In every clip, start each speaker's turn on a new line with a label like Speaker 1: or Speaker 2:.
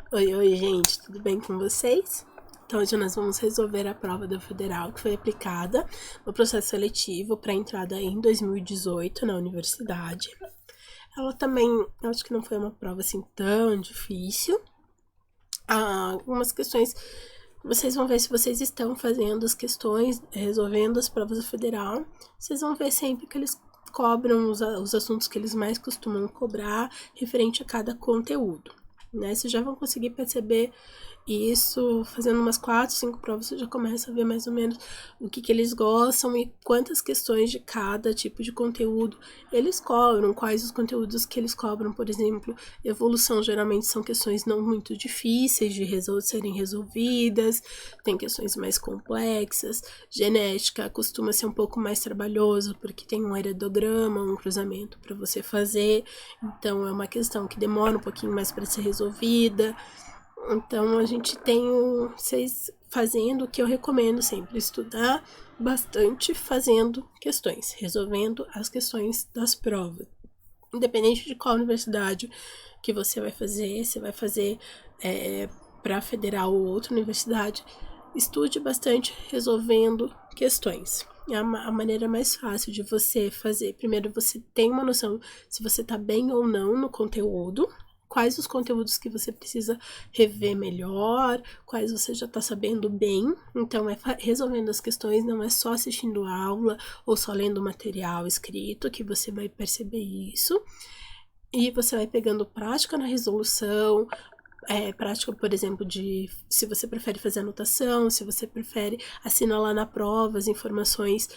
Speaker 1: Oi, gente, tudo bem com vocês? Então, hoje nós vamos resolver a prova da Federal que foi aplicada no processo seletivo para entrada em 2018 na universidade. Ela também, eu acho que não foi uma prova assim tão difícil. Algumas questões, vocês vão ver se vocês estão fazendo as questões, resolvendo as provas da Federal. Vocês vão ver sempre que eles cobram os assuntos que eles mais costumam cobrar referente a cada conteúdo. Né? Vocês já vão conseguir perceber isso fazendo umas 4, 5 provas, você já começa a ver mais ou menos o que eles gostam e quantas questões de cada tipo de conteúdo eles cobram, quais os conteúdos que eles cobram. Por exemplo, evolução geralmente são questões não muito difíceis de serem resolvidas, tem questões mais complexas. Genética costuma ser um pouco mais trabalhoso porque tem um heredograma, um cruzamento para você fazer, então é uma questão que demora um pouquinho mais para ser resolvida. Então, a gente tem vocês fazendo o que eu recomendo sempre, estudar bastante fazendo questões, resolvendo as questões das provas. Independente de qual universidade que você vai fazer, se vai fazer para federal ou outra universidade, estude bastante resolvendo questões. É a maneira mais fácil de você fazer. Primeiro, você tem uma noção se você está bem ou não no conteúdo, quais os conteúdos que você precisa rever melhor, quais você já está sabendo bem. Então, resolvendo as questões, não é só assistindo a aula ou só lendo material escrito que você vai perceber isso. E você vai pegando prática na resolução, prática, por exemplo, de se você prefere fazer anotação, se você prefere assinalar na prova as informações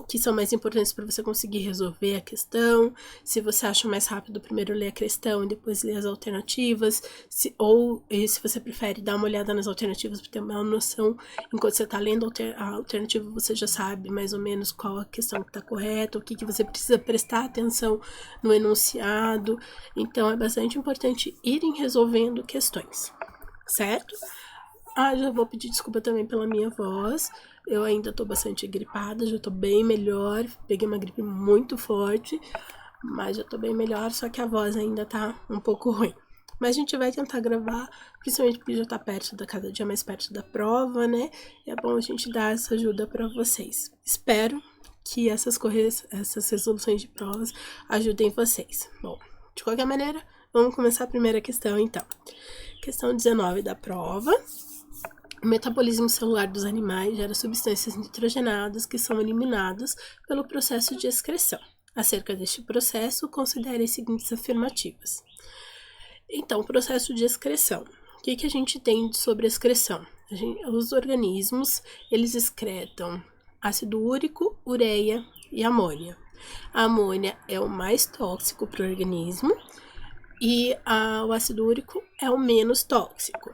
Speaker 1: que são mais importantes para você conseguir resolver a questão. Se você acha mais rápido, primeiro ler a questão e depois ler as alternativas, ou se você prefere dar uma olhada nas alternativas para ter uma noção, enquanto você está lendo a alternativa, você já sabe mais ou menos qual a questão que está correta, o que você precisa prestar atenção no enunciado. Então, é bastante importante irem resolvendo questões, certo? Já vou pedir desculpa também pela minha voz. Eu ainda tô bastante gripada, já tô bem melhor. Peguei uma gripe muito forte, mas já tô bem melhor, só que a voz ainda tá um pouco ruim. Mas a gente vai tentar gravar, principalmente porque já tá cada dia mais perto da prova, né? E é bom a gente dar essa ajuda para vocês. Espero que essas resoluções de provas ajudem vocês. Bom, de qualquer maneira, vamos começar a primeira questão então. Questão 19 da prova. O metabolismo celular dos animais gera substâncias nitrogenadas que são eliminadas pelo processo de excreção. Acerca deste processo, considere as seguintes afirmativas. Então, o processo de excreção. O que a gente tem sobre a excreção? Os organismos, eles excretam ácido úrico, ureia e amônia. A amônia é o mais tóxico para o organismo e o ácido úrico é o menos tóxico.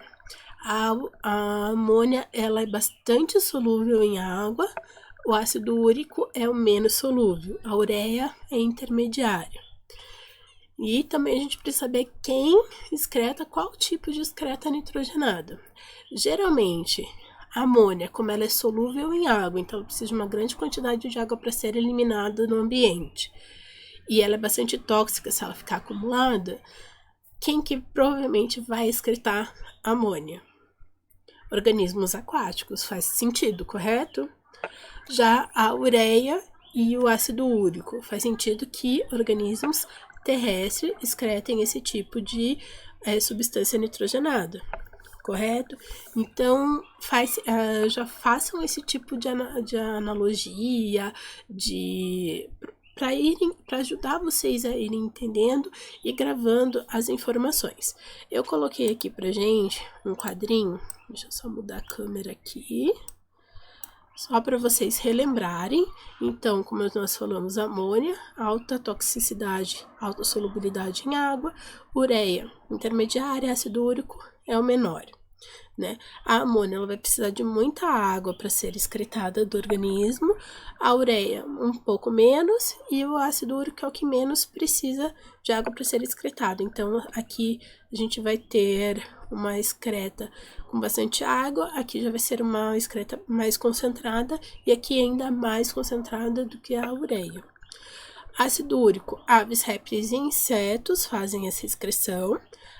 Speaker 1: A amônia ela é bastante solúvel em água, o ácido úrico é o menos solúvel, a ureia é intermediária. E também a gente precisa saber quem excreta, qual tipo de excreta nitrogenada. Geralmente, a amônia, como ela é solúvel em água, então precisa de uma grande quantidade de água para ser eliminada no ambiente. E ela é bastante tóxica se ela ficar acumulada. Quem que provavelmente vai excretar amônia? Organismos aquáticos, faz sentido, correto? Já a ureia e o ácido úrico, faz sentido que organismos terrestres excretem esse tipo de substância nitrogenada, correto? Então, já façam esse tipo de analogia, para ajudar vocês a irem entendendo e gravando as informações. Eu coloquei aqui pra gente um quadrinho, deixa eu só mudar a câmera aqui, só para vocês relembrarem. Então, como nós falamos, amônia, alta toxicidade, alta solubilidade em água, ureia, intermediária, ácido úrico é o menor. Né? A amônia ela vai precisar de muita água para ser excretada do organismo, a ureia um pouco menos e o ácido úrico é o que menos precisa de água para ser excretado. Então, aqui a gente vai ter uma excreta com bastante água, aqui já vai ser uma excreta mais concentrada e aqui ainda mais concentrada do que a ureia. Ácido úrico, aves, répteis e insetos fazem essa excreção.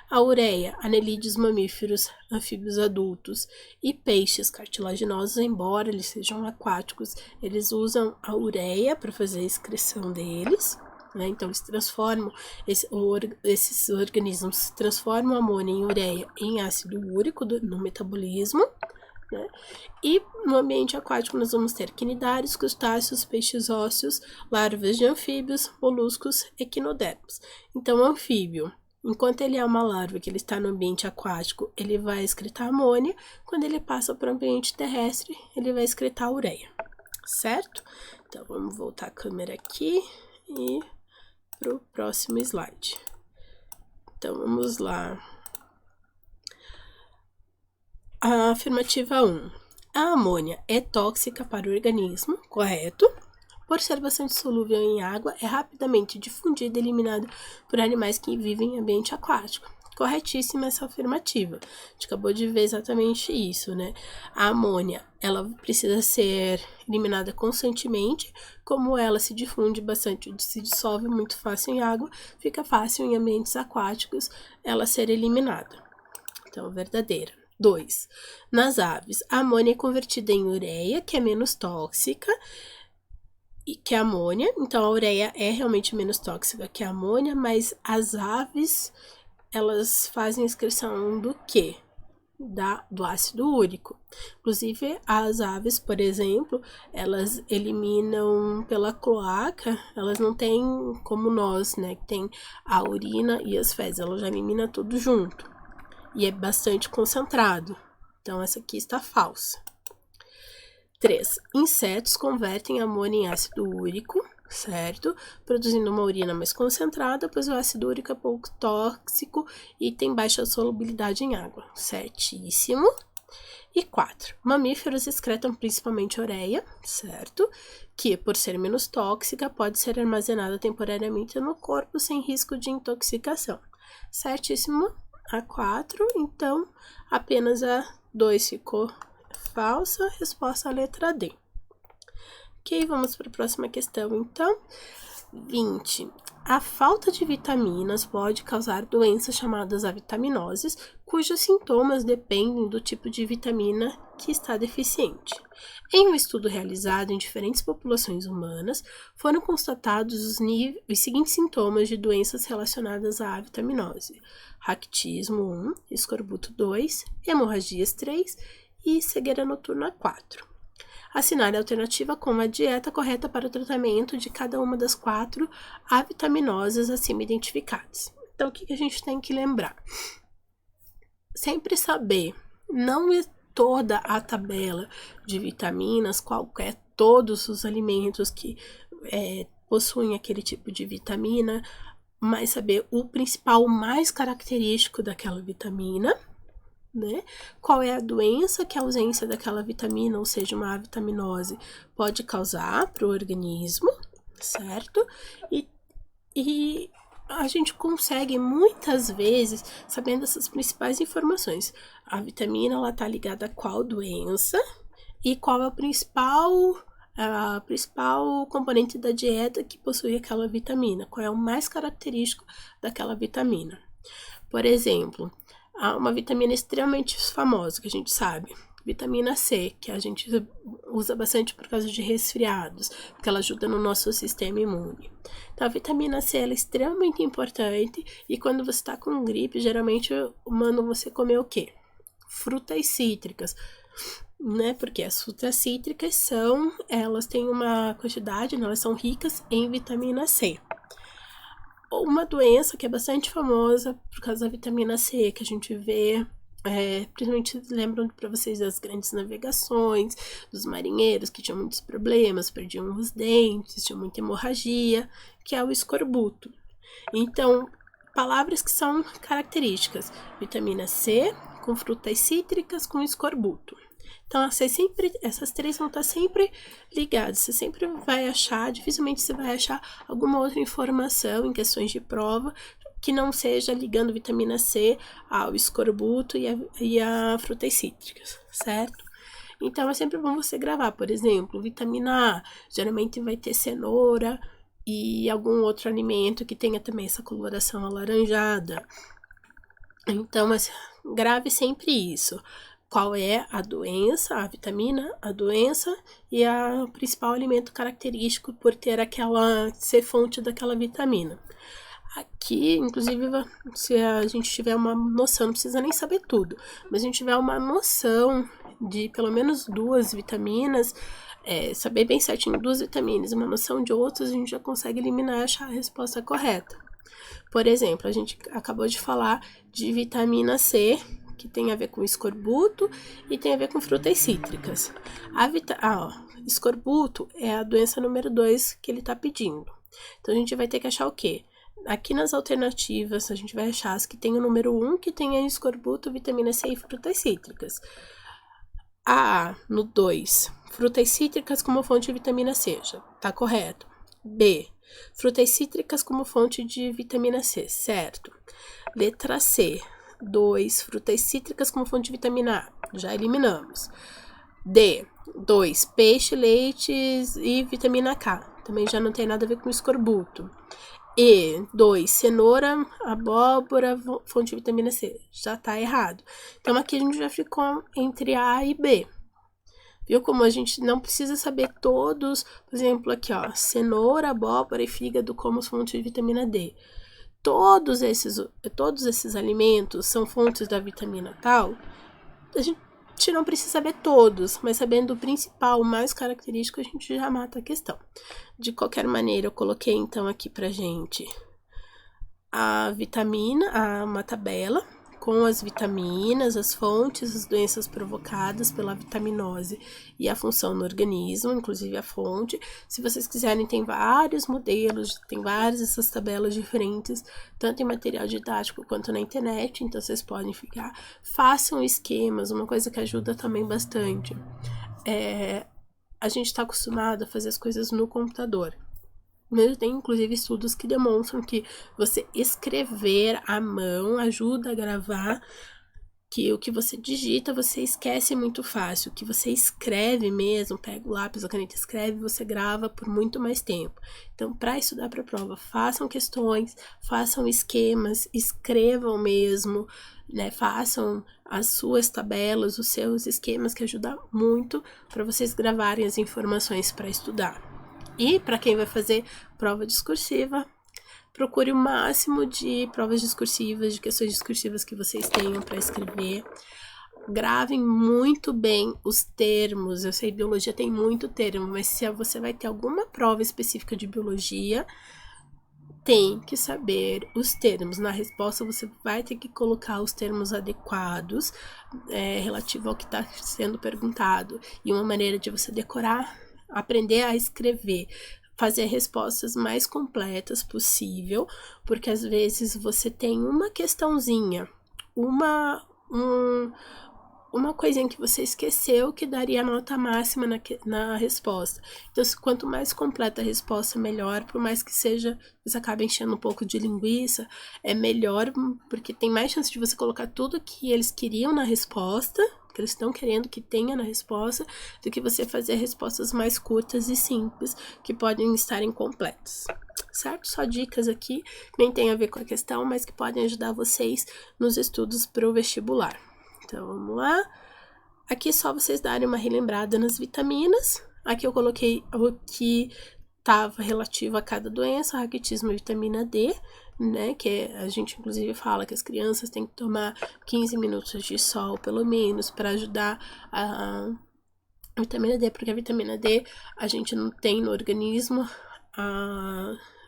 Speaker 1: A ureia, anelídeos, mamíferos, anfíbios adultos e peixes cartilaginosos, embora eles sejam aquáticos, eles usam a ureia para fazer a excreção deles. Né? Então, eles transformam, esses organismos transformam a amônia em ureia em ácido úrico no metabolismo. Né? E no ambiente aquático nós vamos ter quinidários, crustáceos, peixes ósseos, larvas de anfíbios, moluscos, equinodermos. Então, o anfíbio, enquanto ele é uma larva que ele está no ambiente aquático, ele vai excretar amônia. Quando ele passa para o ambiente terrestre, ele vai excretar ureia, certo? Então, vamos voltar a câmera aqui e para o próximo slide. Então, vamos lá. A afirmativa 1. A amônia é tóxica para o organismo, correto? Por ser bastante solúvel em água, é rapidamente difundida e eliminada por animais que vivem em ambiente aquático. Corretíssima essa afirmativa. A gente acabou de ver exatamente isso, né? A amônia, ela precisa ser eliminada constantemente. Como ela se difunde bastante, se dissolve muito fácil em água, fica fácil em ambientes aquáticos ela ser eliminada. Então, verdadeira. 2. Nas aves, a amônia é convertida em ureia, que é menos tóxica que a amônia. Então, a ureia é realmente menos tóxica que a amônia, mas as aves, elas fazem excreção do quê? Do ácido úrico. Inclusive, as aves, por exemplo, elas eliminam pela cloaca, elas não têm como nós, né, que tem a urina e as fezes, elas já eliminam tudo junto. E é bastante concentrado. Então, essa aqui está falsa. 3. Insetos convertem amônia em ácido úrico, certo? Produzindo uma urina mais concentrada, pois o ácido úrico é pouco tóxico e tem baixa solubilidade em água. Certíssimo. E 4. Mamíferos excretam principalmente ureia, certo? Que, por ser menos tóxica, pode ser armazenada temporariamente no corpo sem risco de intoxicação. Certíssimo. A 4, então apenas a 2 ficou falsa, resposta a letra D. Ok, vamos para a próxima questão, então. 20. A falta de vitaminas pode causar doenças chamadas avitaminoses, cujos sintomas dependem do tipo de vitamina que está deficiente. Em um estudo realizado em diferentes populações humanas, foram constatados os seguintes sintomas de doenças relacionadas à avitaminose: raquitismo 1, escorbuto 2, hemorragias 3 e cegueira noturna 4. Assinale a alternativa com a dieta correta para o tratamento de cada uma das 4 avitaminoses acima identificadas. Então, o que a gente tem que lembrar? Sempre saber, não é toda a tabela de vitaminas, todos os alimentos que possuem aquele tipo de vitamina, mas saber o principal, o mais característico daquela vitamina, né? Qual é a doença que a ausência daquela vitamina, ou seja, uma avitaminose, pode causar para o organismo, certo? E a gente consegue muitas vezes, sabendo essas principais informações. A vitamina, ela tá ligada a qual doença e qual é a principal componente da dieta que possui aquela vitamina, qual é o mais característico daquela vitamina. Por exemplo, há uma vitamina extremamente famosa que a gente sabe, vitamina C, que a gente usa bastante por causa de resfriados, porque ela ajuda no nosso sistema imune. Então, a vitamina C ela é extremamente importante e quando você está com gripe, geralmente mandam você comer o quê? Frutas cítricas, né? Porque as frutas cítricas elas têm uma quantidade, né? Elas são ricas em vitamina C. Uma doença que é bastante famosa por causa da vitamina C, que a gente vê, principalmente lembram para vocês das grandes navegações, dos marinheiros que tinham muitos problemas, perdiam os dentes, tinham muita hemorragia, que é o escorbuto. Então, palavras que são características: vitamina C com frutas cítricas com escorbuto. Então, essas 3 vão estar sempre ligadas. Você sempre vai achar, dificilmente você vai achar alguma outra informação em questões de prova que não seja ligando vitamina C ao escorbuto e a frutas cítricas, certo? Então, é sempre bom você gravar, por exemplo, vitamina A, geralmente vai ter cenoura e algum outro alimento que tenha também essa coloração alaranjada. Então, mas grave sempre isso. Qual é a doença, a vitamina, a doença e o principal alimento característico por ter ser fonte daquela vitamina. Aqui, inclusive, se a gente tiver uma noção, não precisa nem saber tudo, mas a gente tiver uma noção de pelo menos 2 vitaminas, saber bem certinho 2 vitaminas, uma noção de outras, a gente já consegue eliminar e achar a resposta correta. Por exemplo, a gente acabou de falar de vitamina C, que tem a ver com escorbuto e tem a ver com frutas cítricas. Escorbuto é a doença número 2 que ele tá pedindo. Então, a gente vai ter que achar o quê? Aqui nas alternativas, a gente vai achar as que tem o número 1, que tem a escorbuto, vitamina C e frutas cítricas. No 2, frutas cítricas como fonte de vitamina C, já tá correto. B, frutas cítricas como fonte de vitamina C, certo. Letra C, 2, frutas cítricas como fonte de vitamina A, já eliminamos. D, 2, peixe, leites e vitamina K, também já não tem nada a ver com escorbuto. E, 2, cenoura, abóbora, fonte de vitamina C, já tá errado. Então, aqui a gente já ficou entre A e B. Viu como a gente não precisa saber todos, por exemplo, aqui ó, cenoura, abóbora e fígado como fonte de vitamina D. Todos esses alimentos são fontes da vitamina tal. A gente não precisa saber todos, mas sabendo o principal, o mais característico, a gente já mata a questão. De qualquer maneira, eu coloquei então aqui pra gente a vitamina, uma tabela com as vitaminas, as fontes, as doenças provocadas pela vitaminose e a função no organismo, inclusive a fonte. Se vocês quiserem, tem vários modelos, tem várias essas tabelas diferentes, tanto em material didático quanto na internet, então vocês podem façam esquemas, uma coisa que ajuda também bastante. A gente está acostumado a fazer as coisas no computador. Mas tem inclusive estudos que demonstram que você escrever à mão ajuda a gravar, que o que você digita você esquece muito fácil, o que você escreve mesmo, pega o lápis, a caneta, escreve, você grava por muito mais tempo. Então, para estudar para a prova, façam questões, façam esquemas, escrevam mesmo, né? Façam as suas tabelas, os seus esquemas, que ajuda muito para vocês gravarem as informações para estudar. E para quem vai fazer prova discursiva, procure o máximo de provas discursivas, de questões discursivas que vocês tenham para escrever. Gravem muito bem os termos. Eu sei, biologia tem muito termo, mas se você vai ter alguma prova específica de biologia, tem que saber os termos. Na resposta, você vai ter que colocar os termos adequados relativo ao que está sendo perguntado. E uma maneira de você decorar, aprender a escrever, fazer respostas mais completas possível, porque às vezes você tem uma questãozinha, uma coisinha que você esqueceu que daria nota máxima na resposta. Então, quanto mais completa a resposta, melhor, por mais que você acabe enchendo um pouco de linguiça, é melhor, porque tem mais chance de você colocar tudo que eles queriam na resposta, que eles estão querendo que tenha na resposta, do que você fazer respostas mais curtas e simples, que podem estar incompletas, certo? Só dicas aqui, nem tem a ver com a questão, mas que podem ajudar vocês nos estudos para o vestibular. Então, vamos lá. Aqui é só vocês darem uma relembrada nas vitaminas. Aqui eu coloquei o que estava relativo a cada doença, raquitismo e vitamina D, né? Que a gente inclusive fala que as crianças têm que tomar 15 minutos de sol, pelo menos, para ajudar a vitamina D, porque a vitamina D a gente não tem no organismo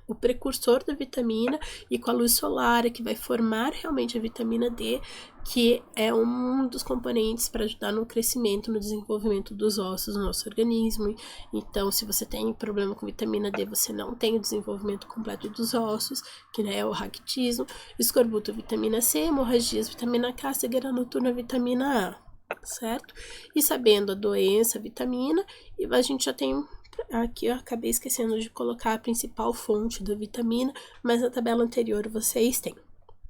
Speaker 1: o precursor da vitamina, e com a luz solar é que vai formar realmente a vitamina D, que é um dos componentes para ajudar no crescimento, no desenvolvimento dos ossos no nosso organismo. Então, se você tem problema com vitamina D, você não tem o desenvolvimento completo dos ossos, que é o raquitismo, escorbuto, vitamina C, hemorragias, vitamina K, cegueira noturna, vitamina A, certo? E sabendo a doença, a vitamina, e a gente já tem. Aqui eu acabei esquecendo de colocar a principal fonte da vitamina, mas na tabela anterior vocês têm,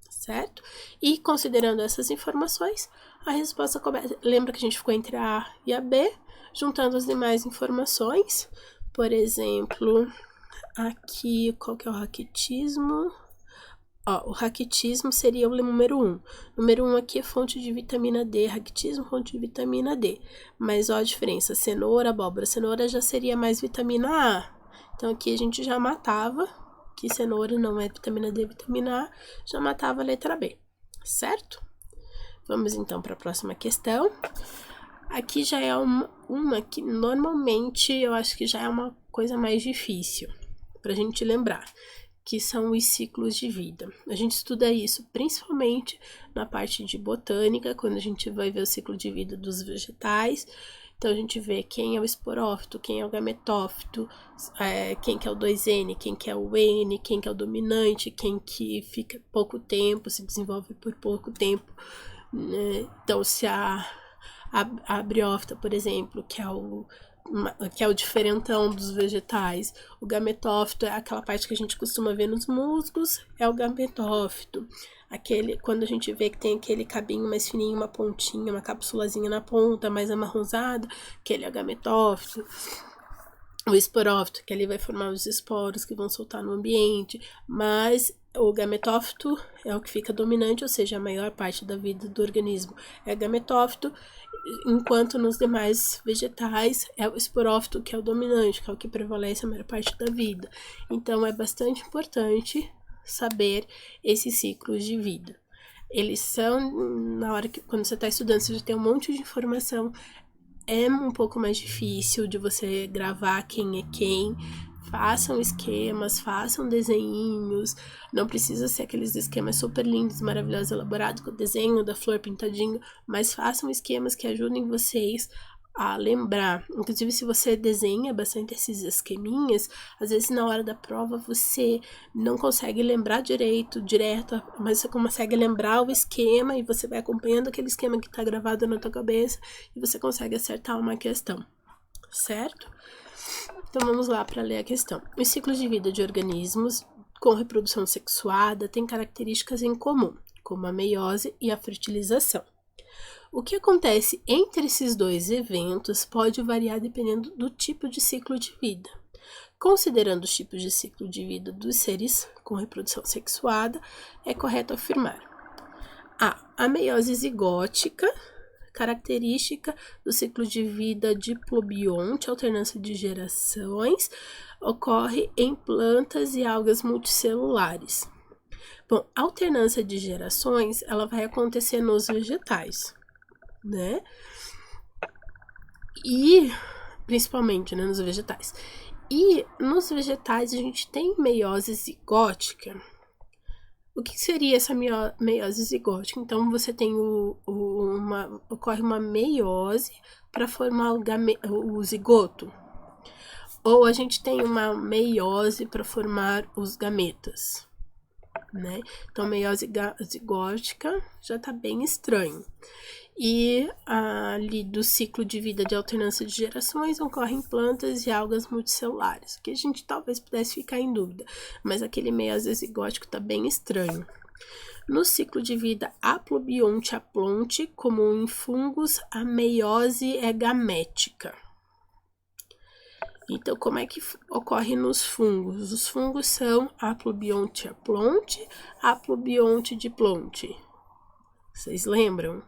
Speaker 1: certo? E considerando essas informações, a resposta começa. Lembra que a gente ficou entre a A e a B, juntando as demais informações, por exemplo, aqui, qual que é o raquitismo? Ó, o raquitismo seria o número 1. Número 1 aqui é fonte de vitamina D, raquitismo, fonte de vitamina D. Mas ó a diferença, cenoura, abóbora. Cenoura já seria mais vitamina A. Então aqui a gente já matava, que cenoura não é vitamina D, vitamina A, já matava a letra B, certo? Vamos então para a próxima questão. Aqui já é uma que normalmente eu acho que já é uma coisa mais difícil pra gente lembrar, que são os ciclos de vida. A gente estuda isso principalmente na parte de botânica, quando a gente vai ver o ciclo de vida dos vegetais. Então a gente vê quem é o esporófito, quem é o gametófito, quem que é o 2N, quem que é o N, quem que é o dominante, quem que fica pouco tempo, se desenvolve por pouco tempo, né? Então se a briófita, por exemplo, que é o diferentão dos vegetais. O gametófito é aquela parte que a gente costuma ver nos musgos, é o gametófito. Quando a gente vê que tem aquele cabinho mais fininho, uma pontinha, uma cápsulazinha na ponta, mais amarronzada, aquele é o gametófito. O esporófito, que ali vai formar os esporos que vão soltar no ambiente, mas o gametófito é o que fica dominante, ou seja, a maior parte da vida do organismo é gametófito, enquanto nos demais vegetais é o esporófito que é o dominante, que é o que prevalece a maior parte da vida. Então é bastante importante saber esses ciclos de vida. Eles são, na hora que, quando você está estudando, você já tem um monte de informação, é um pouco mais difícil de você gravar quem é quem. Façam esquemas, façam desenhinhos. Não precisa ser aqueles esquemas super lindos, maravilhosos, elaborados, com o desenho da flor pintadinho, mas façam esquemas que ajudem vocês a lembrar. Inclusive, se você desenha bastante esses esqueminhas, às vezes na hora da prova você não consegue lembrar direto, mas você consegue lembrar o esquema e você vai acompanhando aquele esquema que está gravado na tua cabeça e você consegue acertar uma questão, certo? Então vamos lá para ler a questão. Os ciclos de vida de organismos com reprodução sexuada têm características em comum, como a meiose e a fertilização. O que acontece entre esses dois eventos pode variar dependendo do tipo de ciclo de vida. Considerando os tipos de ciclo de vida dos seres com reprodução sexuada, é correto afirmar: a meiose zigótica, característica do ciclo de vida diplobionte, alternância de gerações, ocorre em plantas e algas multicelulares. Bom, a alternância de gerações, ela vai acontecer nos vegetais, né? E, principalmente, né, nos vegetais. E nos vegetais a gente tem meiose zigótica. O que seria essa meiose zigótica? Então, você tem ocorre uma meiose para formar o zigoto. Ou a gente tem uma meiose para formar os gametas, né? Então, meiose zigótica já tá bem estranho. E ali do ciclo de vida de alternância de gerações ocorrem plantas e algas multicelulares, que a gente talvez pudesse ficar em dúvida, mas aquele meiose zigótico tá bem estranho. No ciclo de vida haplobionte-aplonte, como em fungos, a meiose é gamética. Então, como é que ocorre nos fungos? Os fungos são haplobionte-aplonte, haplobionte-diplonte. Vocês lembram?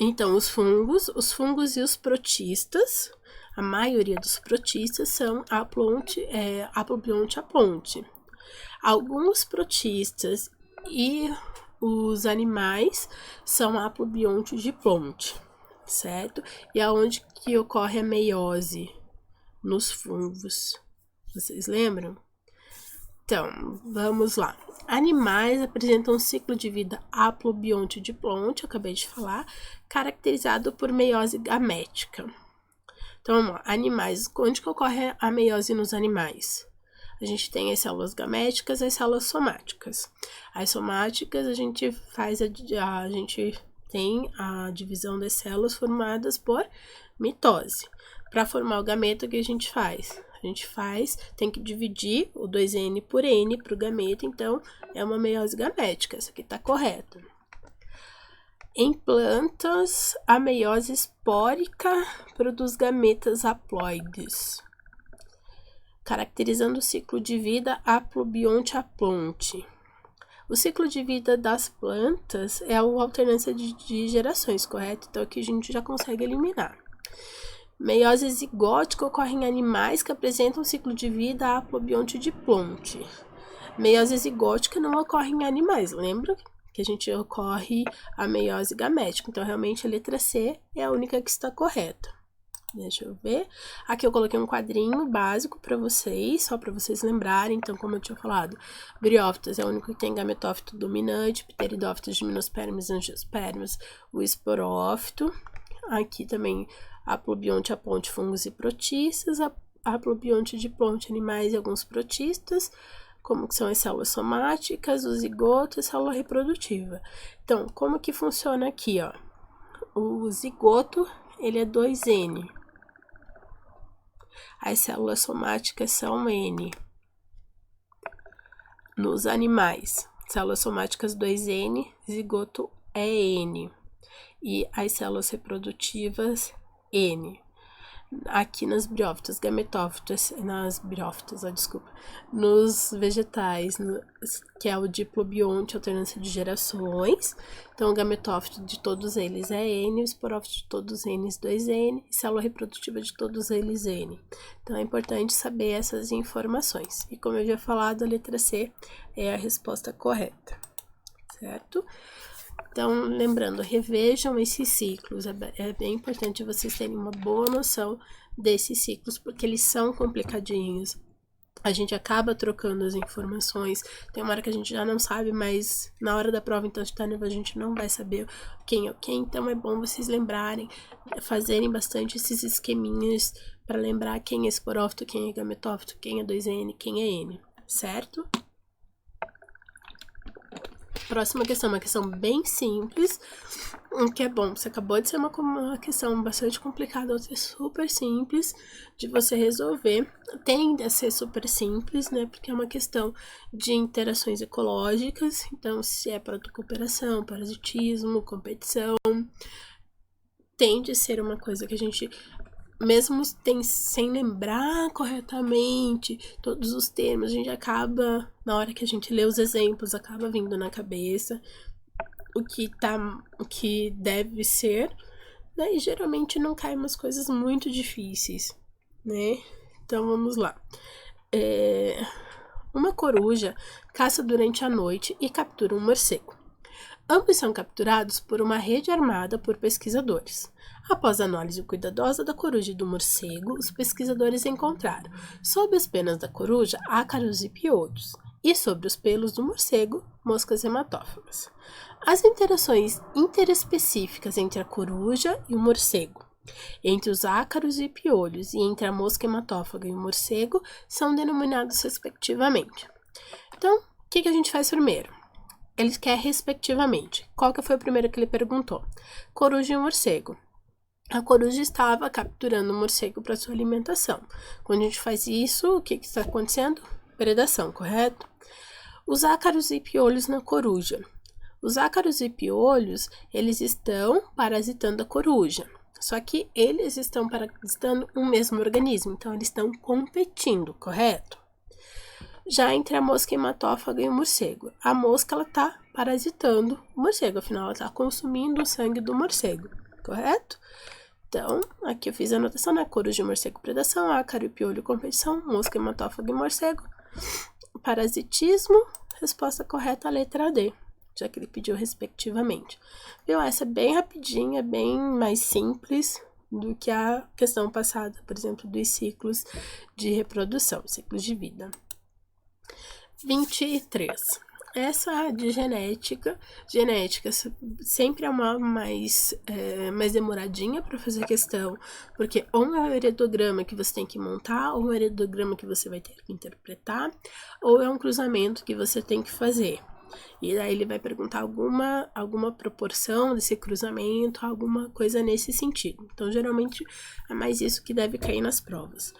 Speaker 1: Então, os fungos e os protistas, a maioria dos protistas são haplobionte-aplonte. Alguns protistas e os animais são haplobionte-diplonte, certo? E aonde que ocorre a meiose? Nos fungos. Vocês lembram? Então, vamos lá. Animais apresentam um ciclo de vida haplobionte-diplonte, eu acabei de falar, caracterizado por meiose gamética. Então, vamos lá. Animais. Onde que ocorre a meiose nos animais? A gente tem as células gaméticas e as células somáticas. As somáticas, a gente tem a divisão das células formadas por mitose. Para formar o gameta, o que a gente faz? Tem que dividir o 2N por N para o gameta, então é uma meiose gamética, essa aqui está correta. Em plantas, a meiose espórica produz gametas haploides. caracterizando o ciclo de vida aplobionte aplonte. O ciclo de vida das plantas é a alternância de gerações, correto? Então, aqui a gente já consegue eliminar. Meiose zigótica ocorre em animais que apresentam um ciclo de vida aplobionte diplonte. Meiose zigótica não ocorre em animais, lembra? Que a gente ocorre a meiose gamética. Então, realmente, a letra C é a única que está correta. Deixa eu ver. Aqui eu coloquei um quadrinho básico para vocês, só para vocês lembrarem. Então, como eu tinha falado, Bryophytes é o único que tem gametófito dominante, Pteridófitos, Gimnospermes, Angiospermes, o esporófito. Aqui também aplobionte, aponte, fungos e protistas, aplobionte, diplonte, animais e alguns protistas, como que são as células somáticas, o zigoto e a célula reprodutiva. Então, como que funciona aqui, ó? O zigoto, ele é 2N. As células somáticas são N. Nos animais, células somáticas 2N, zigoto é N. E as células reprodutivas, N. Aqui nas briófitas, gametófitas, nos vegetais, que é o diplobionte, alternância de gerações. Então, o gametófito de todos eles é N, o esporófito de todos eles 2N, e célula reprodutiva de todos eles N. Então, é importante saber essas informações. E como eu já falado, a letra C é a resposta correta, certo? Então, lembrando, revejam esses ciclos, é bem importante vocês terem uma boa noção desses ciclos, porque eles são complicadinhos. A gente acaba trocando as informações, tem uma hora que a gente já não sabe, mas na hora da prova intensitativa a gente não vai saber quem é quem, então é bom vocês lembrarem, fazerem bastante esses esqueminhas para lembrar quem é esporófito, quem é gametófito, quem é 2N, quem é N, certo? Próxima questão, uma questão bem simples, que é bom, você acabou de ser uma questão bastante complicada, outra é super simples de você resolver, tende a ser super simples, né, porque é uma questão de interações ecológicas, então se é protocooperação, parasitismo, competição, tende a ser uma coisa que a gente, mesmo sem lembrar corretamente todos os termos, a gente acaba, na hora que a gente lê os exemplos, acaba vindo na cabeça o que deve ser, né? E geralmente não cai umas coisas muito difíceis, né? Então vamos lá. Uma coruja caça durante a noite e captura um morcego. Ambos são capturados por uma rede armada por pesquisadores. Após a análise cuidadosa da coruja e do morcego, os pesquisadores encontraram, sob as penas da coruja, ácaros e piolhos, e sobre os pelos do morcego, moscas hematófagas. As interações interespecíficas entre a coruja e o morcego, entre os ácaros e piolhos e entre a mosca hematófaga e o morcego são denominados respectivamente. Então, o que a gente faz primeiro? Ele quer respectivamente. Qual que foi o primeiro que ele perguntou? Coruja e morcego. A coruja estava capturando o morcego para sua alimentação. Quando a gente faz isso, o que está acontecendo? Predação, correto? Os ácaros e piolhos na coruja. Os ácaros e piolhos, eles estão parasitando a coruja. Só que eles estão parasitando um mesmo organismo, então eles estão competindo, correto? Já entre a mosca hematófaga e o morcego. A mosca, ela está parasitando o morcego, afinal, ela está consumindo o sangue do morcego, correto? Então, aqui eu fiz a anotação, né? Coruja e morcego, predação, ácaro e piolho, competição, mosca hematófaga e morcego. Parasitismo, resposta correta, a letra D, já que ele pediu respectivamente. Viu? Essa é bem rapidinha, bem mais simples do que a questão passada, por exemplo, dos ciclos de reprodução, ciclos de vida. 23. Essa de genética sempre é uma mais demoradinha para fazer questão, porque ou é um heredograma que você tem que montar, ou um heredograma que você vai ter que interpretar, ou é um cruzamento que você tem que fazer. E daí ele vai perguntar alguma proporção desse cruzamento, alguma coisa nesse sentido. Então, geralmente, é mais isso que deve cair nas provas.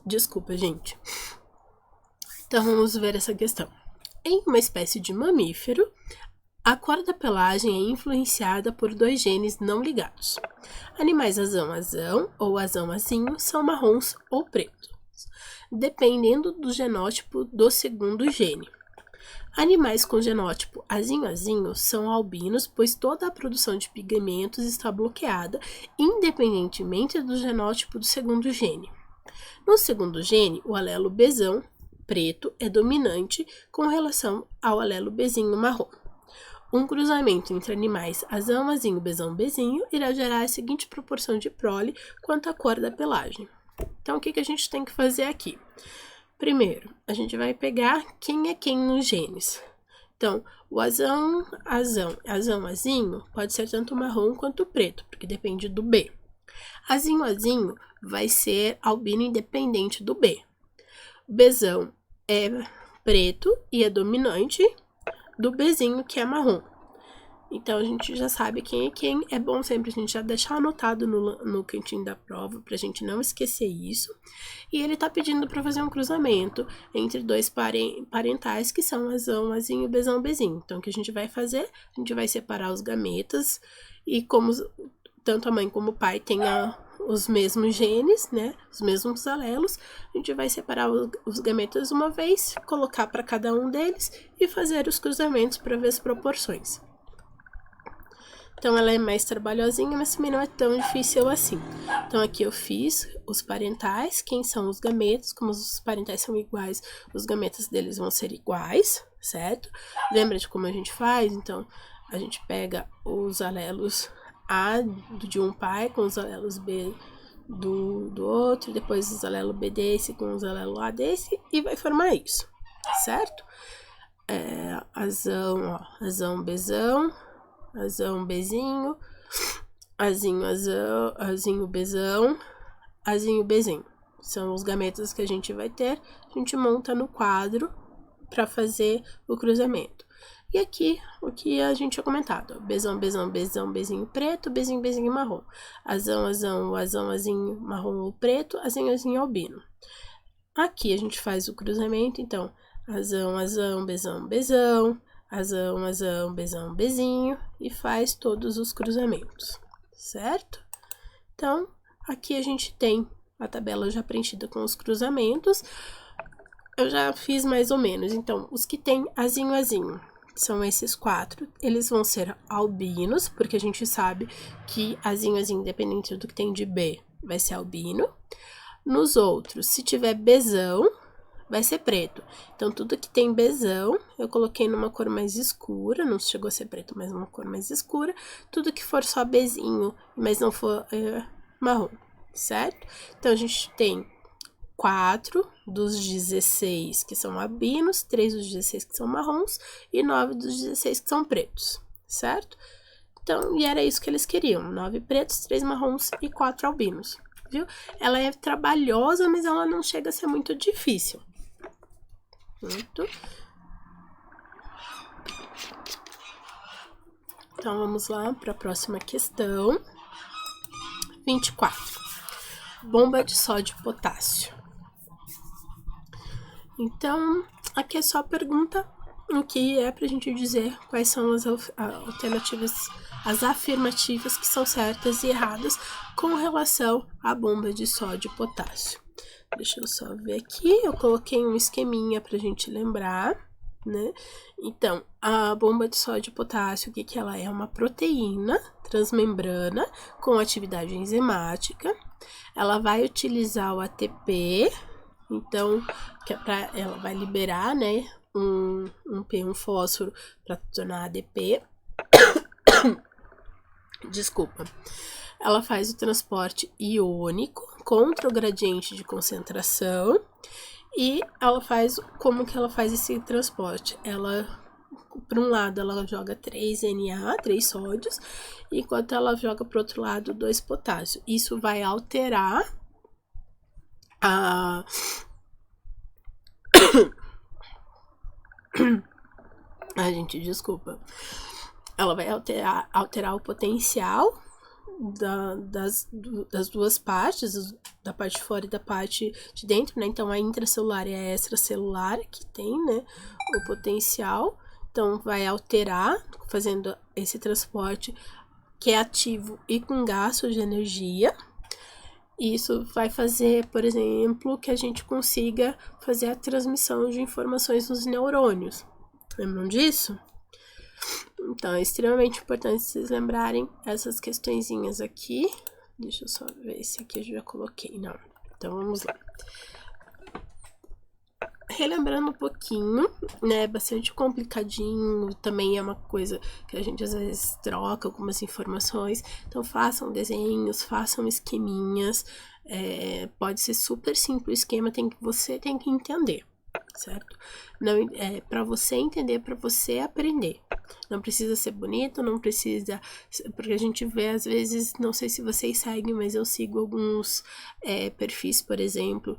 Speaker 1: Desculpa, gente. Então, vamos ver essa questão. Em uma espécie de mamífero, A cor da pelagem é influenciada por 2 genes não ligados. Animais azão-azão ou azão-azinho são marrons ou pretos, dependendo do genótipo do segundo gene. Animais com genótipo azinho-azinho são albinos, pois toda a produção de pigmentos está bloqueada, independentemente do genótipo do segundo gene. No segundo gene, o alelo Bzão, preto, é dominante com relação ao alelo Bzinho marrom. Um cruzamento entre animais azão-azinho, Bzão-Bzinho irá gerar a seguinte proporção de prole quanto à cor da pelagem. Então, o que a gente tem que fazer aqui? Primeiro, a gente vai pegar quem é quem nos genes. Então, o azão-azinho pode ser tanto marrom quanto preto, porque depende do B. Azinho-azinho vai ser albino independente do B. Bzão é preto e é dominante do Bzinho, que é marrom. Então, a gente já sabe quem é quem. É bom sempre a gente já deixar anotado no cantinho da prova, pra gente não esquecer isso. E ele tá pedindo para fazer um cruzamento entre 2 parentais, que são azão-azinho, Bzão-Bzinho. Então, o que a gente vai fazer? A gente vai separar os gametas, e como tanto a mãe como o pai têm os mesmos genes, né, os mesmos alelos, a gente vai separar os gametas uma vez, colocar para cada um deles e fazer os cruzamentos para ver as proporções. Então, ela é mais trabalhosinha, mas também não é tão difícil assim. Então, aqui eu fiz os parentais, quem são os gametas, como os parentais são iguais, os gametas deles vão ser iguais, certo? Lembra de como a gente faz? Então, a gente pega os alelos A de um pai com os alelos B do outro, depois os alelos B desse com os alelos A desse, e vai formar isso, certo? Azão, Bzão, azão, Bzinho, azinho, Bzão, azinho, Bzinho. São os gametas que a gente vai ter, a gente monta no quadro para fazer o cruzamento. E aqui, o que a gente tinha comentado, Bzão, Bzinho preto, Bzinho marrom. Azão, marrom ou preto, azinho albino. Aqui a gente faz o cruzamento, então, azão, Bzão, azão, Bzinho, e faz todos os cruzamentos, certo? Então, aqui a gente tem a tabela já preenchida com os cruzamentos. Eu já fiz mais ou menos, então, os que tem azinho, são esses 4, eles vão ser albinos, porque a gente sabe que azinho, independente do que tem de B, vai ser albino. Nos outros, se tiver Bzão, vai ser preto. Então, tudo que tem Bzão, eu coloquei numa cor mais escura, não chegou a ser preto, mas uma cor mais escura. Tudo que for só Bzinho, mas não for marrom, certo? Então, a gente tem 4 dos 16 que são albinos, 3 dos 16 que são marrons e 9 dos 16 que são pretos, certo? Então, e era isso que eles queriam, 9 pretos, 3 marrons e 4 albinos, viu? Ela é trabalhosa, mas ela não chega a ser muito difícil. Então, vamos lá para a próxima questão. 24. Bomba de sódio e potássio. Então, aqui é só a pergunta o que é pra gente dizer quais são as alternativas, as afirmativas que são certas e erradas com relação à bomba de sódio e potássio. Deixa eu só ver aqui, eu coloquei um esqueminha pra gente lembrar, né? Então, a bomba de sódio e potássio, o que ela é? Uma proteína transmembrana com atividade enzimática. Ela vai utilizar o ATP, então, ela vai liberar, né, um fósforo para tornar ADP. Desculpa. Ela faz o transporte iônico contra o gradiente de concentração. E ela faz, como que ela faz esse transporte? Ela, por um lado, ela joga 3 Na, 3 sódios, enquanto ela joga para o outro lado 2 potássio. Isso vai alterar a gente, desculpa. Ela vai alterar o potencial das duas partes, da parte de fora e da parte de dentro, né? Então, a intracelular e a extracelular que tem, né, o potencial. Então, vai alterar, fazendo esse transporte que é ativo e com gasto de energia. Isso vai fazer, por exemplo, que a gente consiga fazer a transmissão de informações nos neurônios. Lembram disso? Então, é extremamente importante vocês lembrarem essas questõezinhas aqui. Deixa eu só ver se aqui eu já coloquei. Não. Então, vamos lá. Relembrando um pouquinho, né, bastante complicadinho, também é uma coisa que a gente às vezes troca algumas informações, então façam desenhos, façam esqueminhas, pode ser super simples o esquema, você tem que entender, certo? Não, para você entender, para você aprender. Não precisa ser bonito, não precisa... Porque a gente vê, às vezes, não sei se vocês seguem, mas eu sigo alguns perfis, por exemplo,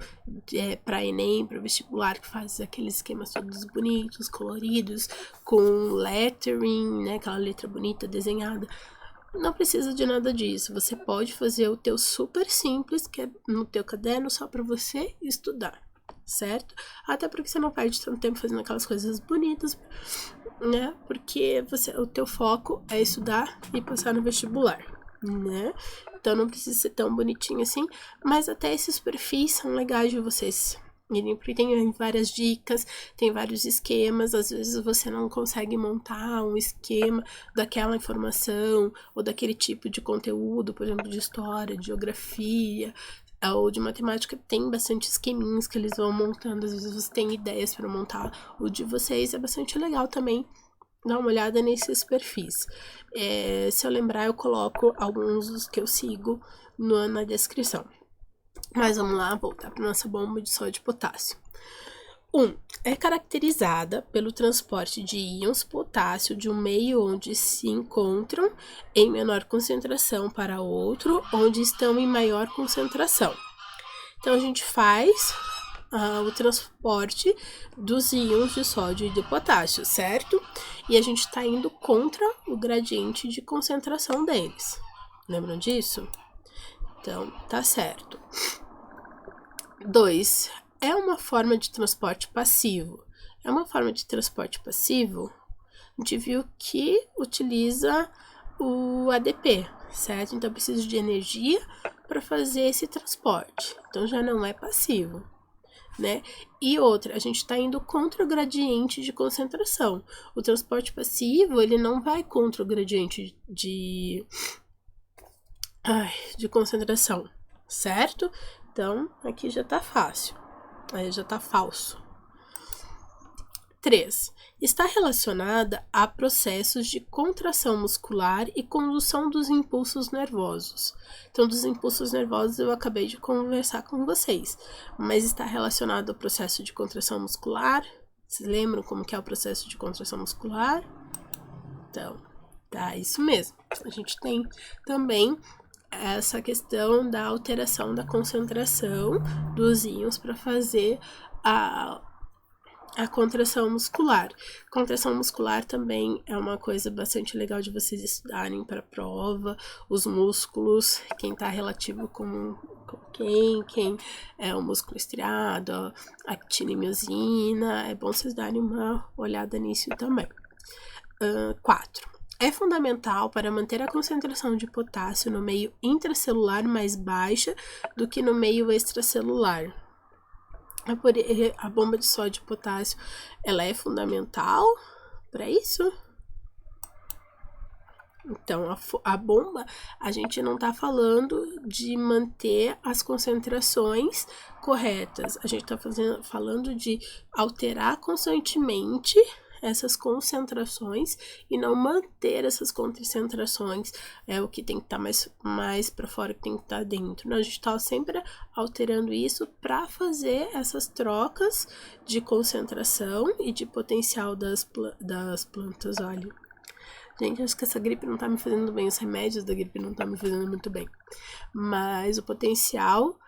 Speaker 1: para Enem, para vestibular, que faz aqueles esquemas todos bonitos, coloridos, com lettering, né, aquela letra bonita, desenhada. Não precisa de nada disso. Você pode fazer o teu super simples, que é no teu caderno, só para você estudar, certo? Até porque você não perde tanto tempo fazendo aquelas coisas bonitas, né? Porque o teu foco é estudar e passar no vestibular, né? Então não precisa ser tão bonitinho assim, mas até esses perfis são legais de vocês irem, porque tem várias dicas, tem vários esquemas, às vezes você não consegue montar um esquema daquela informação ou daquele tipo de conteúdo, por exemplo, de história, de geografia, ou de matemática, tem bastante esqueminhas que eles vão montando, às vezes você tem ideias para montar. O de vocês é bastante legal também, dá uma olhada nesses perfis. Se eu lembrar, eu coloco alguns dos que eu sigo na descrição. Mas vamos lá, voltar para nossa bomba de sódio e potássio. 1. É caracterizada pelo transporte de íons potássio de um meio onde se encontram em menor concentração para outro onde estão em maior concentração. Então, a gente faz o transporte dos íons de sódio e de potássio, certo? E a gente está indo contra o gradiente de concentração deles. Lembram disso? Então, tá certo. 2. É uma forma de transporte passivo. É uma forma de transporte passivo, a gente viu que utiliza o ADP, certo? Então, precisa de energia para fazer esse transporte. Então, já não é passivo, né? E outra, a gente está indo contra o gradiente de concentração. O transporte passivo, ele não vai contra o gradiente de concentração, certo? Então, aqui já tá fácil. Aí já tá falso. 3. Está relacionada a processos de contração muscular e condução dos impulsos nervosos. Então, dos impulsos nervosos eu acabei de conversar com vocês, mas está relacionado ao processo de contração muscular. Vocês lembram como que é o processo de contração muscular? Então, tá, isso mesmo. A gente tem também essa questão da alteração da concentração dos íons para fazer a contração muscular. Contração muscular também é uma coisa bastante legal de vocês estudarem para a prova. Os músculos, quem está relativo com quem é o músculo estriado, a actina e miosina, é bom vocês darem uma olhada nisso também. 4. É fundamental para manter a concentração de potássio no meio intracelular mais baixa do que no meio extracelular. A bomba de sódio e potássio, ela é fundamental para isso? Então, a bomba, a gente não está falando de manter as concentrações corretas. A gente está falando de alterar constantemente essas concentrações e não manter essas concentrações, o que tem que estar mais para fora, que tem que estar dentro. Não, a gente está sempre alterando isso para fazer essas trocas de concentração e de potencial das plantas. Olha, gente, acho que essa gripe não tá me fazendo bem, os remédios da gripe não tá me fazendo muito bem, mas o potencial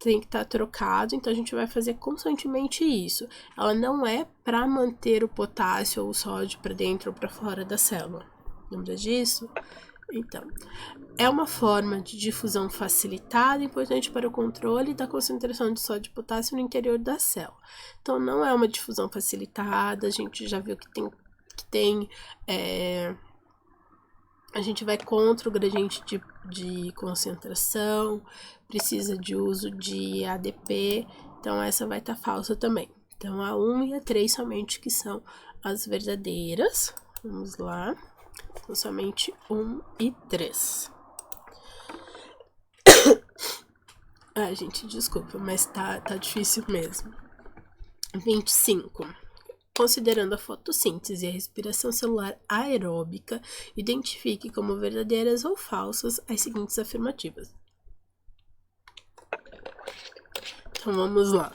Speaker 1: tem que estar trocado, então a gente vai fazer constantemente isso. Ela não é para manter o potássio ou o sódio para dentro ou para fora da célula. Lembra disso? Então, é uma forma de difusão facilitada, importante para o controle da concentração de sódio e potássio no interior da célula. Então, não é uma difusão facilitada, a gente já viu que tem... a gente vai contra o gradiente de concentração, precisa de uso de ADP, então essa vai estar falsa também. Então, a 1 e a 3 somente que são as verdadeiras. Vamos lá. Então, somente 1 e 3. Ah, gente, desculpa, mas tá difícil mesmo. 25. Considerando a fotossíntese e a respiração celular aeróbica, identifique como verdadeiras ou falsas as seguintes afirmativas. Então, vamos lá.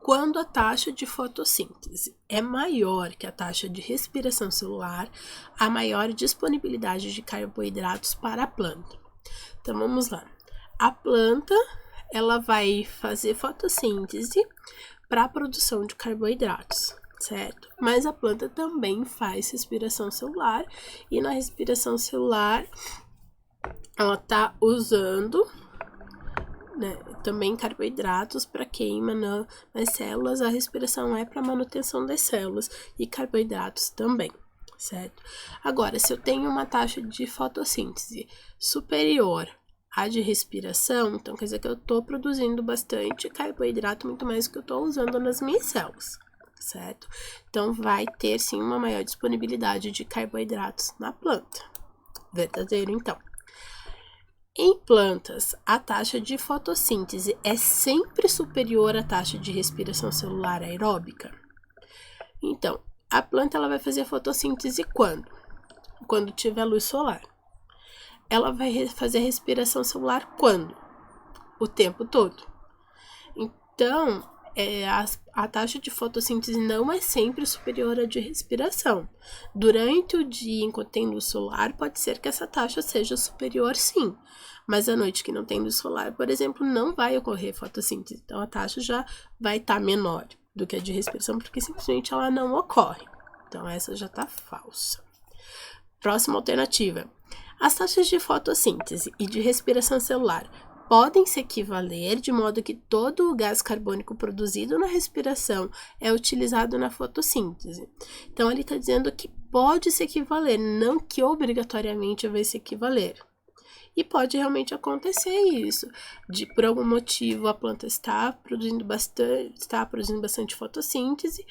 Speaker 1: Quando a taxa de fotossíntese é maior que a taxa de respiração celular, há maior disponibilidade de carboidratos para a planta. Então, vamos lá. A planta, ela vai fazer fotossíntese para a produção de carboidratos, certo? Mas a planta também faz respiração celular, e na respiração celular, ela está usando... também carboidratos para queima nas células. A respiração é para manutenção das células e carboidratos também, certo? Agora, se eu tenho uma taxa de fotossíntese superior à de respiração, então quer dizer que eu estou produzindo bastante carboidrato, muito mais do que eu estou usando nas minhas células, certo? Então, vai ter sim uma maior disponibilidade de carboidratos na planta. Verdadeiro, então. Em plantas, a taxa de fotossíntese é sempre superior à taxa de respiração celular aeróbica? Então, a planta ela vai fazer fotossíntese quando? Quando tiver luz solar. Ela vai fazer respiração celular quando? O tempo todo. Então, a taxa de fotossíntese não é sempre superior à de respiração. Durante o dia, enquanto tem luz solar, pode ser que essa taxa seja superior, sim. Mas à noite que não tem luz solar, por exemplo, não vai ocorrer fotossíntese. Então, a taxa já vai estar menor do que a de respiração, porque simplesmente ela não ocorre. Então, essa já está falsa. Próxima alternativa. As taxas de fotossíntese e de respiração celular podem se equivaler de modo que todo o gás carbônico produzido na respiração é utilizado na fotossíntese. Então, ele está dizendo que pode se equivaler, não que obrigatoriamente vai se equivaler. E pode realmente acontecer isso, por algum motivo a planta está produzindo bastante fotossíntese,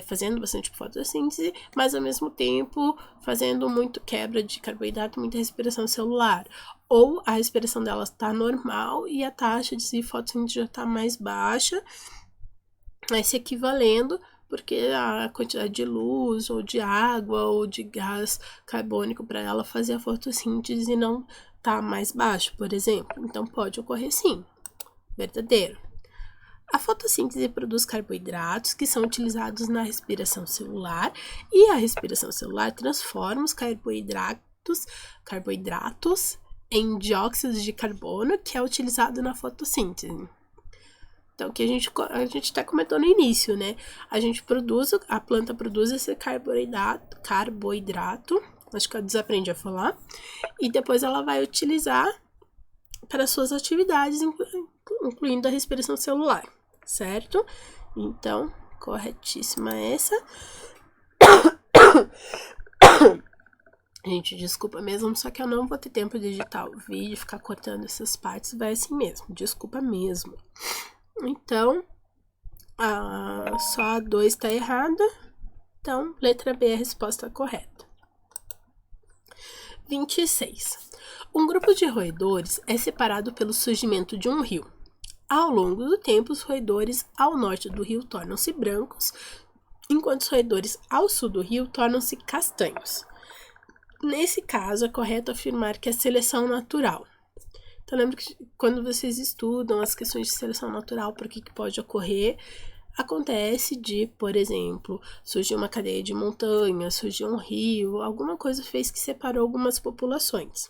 Speaker 1: fazendo bastante fotossíntese, mas ao mesmo tempo fazendo muito quebra de carboidrato, muita respiração celular. Ou a respiração dela está normal e a taxa de fotossíntese já está mais baixa, se equivalendo, porque a quantidade de luz, ou de água, ou de gás carbônico para ela fazer a fotossíntese não está mais baixo, por exemplo. Então, pode ocorrer sim. Verdadeiro. A fotossíntese produz carboidratos que são utilizados na respiração celular, e a respiração celular transforma os carboidratos em dióxido de carbono, que é utilizado na fotossíntese. Então, que a gente até comentou no início, né? A planta produz esse carboidrato, acho que ela desaprende a falar, e depois ela vai utilizar para suas atividades, incluindo a respiração celular, certo? Então, corretíssima essa. Gente, desculpa mesmo, só que eu não vou ter tempo de editar o vídeo, ficar cortando essas partes, vai assim mesmo, desculpa mesmo. Então, só a 2 está errada, então, letra B é a resposta correta. 26. Um grupo de roedores é separado pelo surgimento de um rio. Ao longo do tempo, os roedores ao norte do rio tornam-se brancos, enquanto os roedores ao sul do rio tornam-se castanhos. Nesse caso, é correto afirmar que é seleção natural. Então, lembra que quando vocês estudam as questões de seleção natural, por que pode ocorrer, acontece de, por exemplo, surgir uma cadeia de montanhas, surgir um rio, alguma coisa fez que separou algumas populações.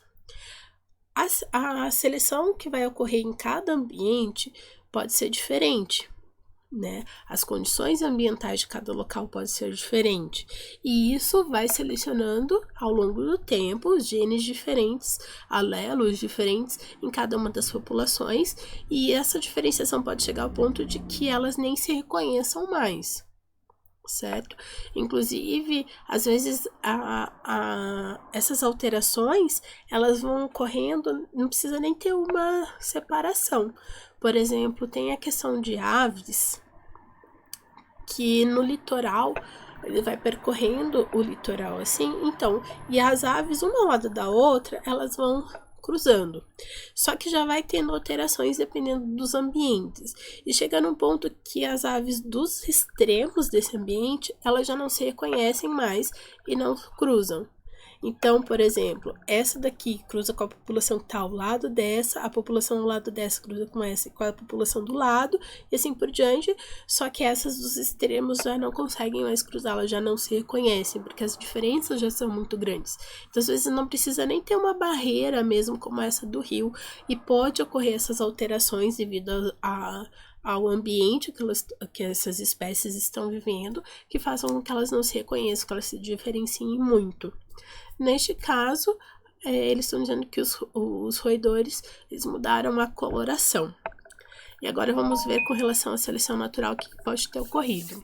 Speaker 1: A seleção que vai ocorrer em cada ambiente pode ser diferente, né? As condições ambientais de cada local podem ser diferentes. E isso vai selecionando ao longo do tempo os genes diferentes, alelos diferentes em cada uma das populações. E essa diferenciação pode chegar ao ponto de que elas nem se reconheçam mais. certo? Inclusive, às vezes, essas alterações, elas vão ocorrendo, não precisa nem ter uma separação. Por exemplo, tem a questão de aves, que no litoral, ele vai percorrendo o litoral assim, então, e as aves, uma ao lado da outra, elas vão cruzando. Só que já vai tendo alterações dependendo dos ambientes. E chega num ponto que as aves dos extremos desse ambiente, elas já não se reconhecem mais e não cruzam. Então, por exemplo, essa daqui cruza com a população que está ao lado dessa, a população ao lado dessa cruza com essa, com a população do lado, e assim por diante. Só que essas dos extremos já não conseguem mais cruzar, elas já não se reconhecem, porque as diferenças já são muito grandes. Então, às vezes, não precisa nem ter uma barreira mesmo como essa do rio, e pode ocorrer essas alterações devido ao ambiente que essas espécies estão vivendo, que façam com que elas não se reconheçam, que elas se diferenciem muito. Neste caso, eles estão dizendo que os roedores eles mudaram a coloração. E agora vamos ver com relação à seleção natural o que pode ter ocorrido.